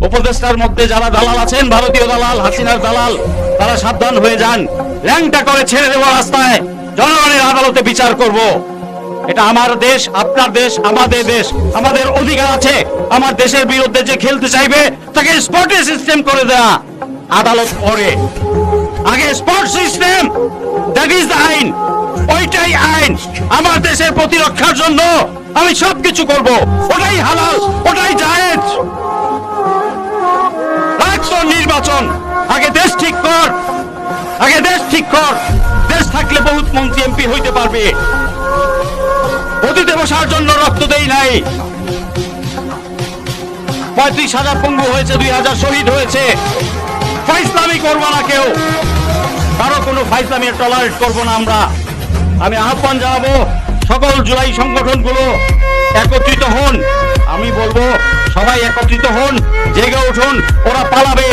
উপদেষ্টার মধ্যে যারা দালাল আছেন, ভারতীয় দালাল, হাসিনার দালাল, তারা সাবধান হয়ে যান। ল্যাংটা করে ছেড়ে দেবো রাস্তায়, জনগণের আদালতে বিচার করব। এটা আমার দেশ, আপনার দেশ, আমাদের দেশ, আমাদের অধিকার আছে। আমার দেশের বিরুদ্ধে যে খেলতে চাইবে তাকে স্পটে সিস্টেম করে দেয়া, আদালত পরে। আগে spot system, that is the আইন, ওইটাই আইন। আমার দেশের প্রতিরক্ষার জন্য আমি সবকিছু করব, ওটাই হালাল, ওটাই জায়েজ। নির্বাচন আগে, দেশ ঠিক কর, আগে দেশ ঠিক কর। দেশ থাকলে বহুত মন্ত্রী এমপি হইতে পারবে। অতীতে বসার জন্য রক্ত দেই নাই। 35,000 পঙ্গু হয়েছে, 2,000 শহীদ হয়েছে। ফাইজলামি করবো না কেউ, কারো কোনো ফাইজলামি টলারেট করবো না আমরা। আমি আহ্বান জানাবো সকল জুলাই সংগঠনগুলো একত্রিত হন। আমি বলবো সবাই একত্রিত হন, জেগে উঠুন। ওরা পালাবে,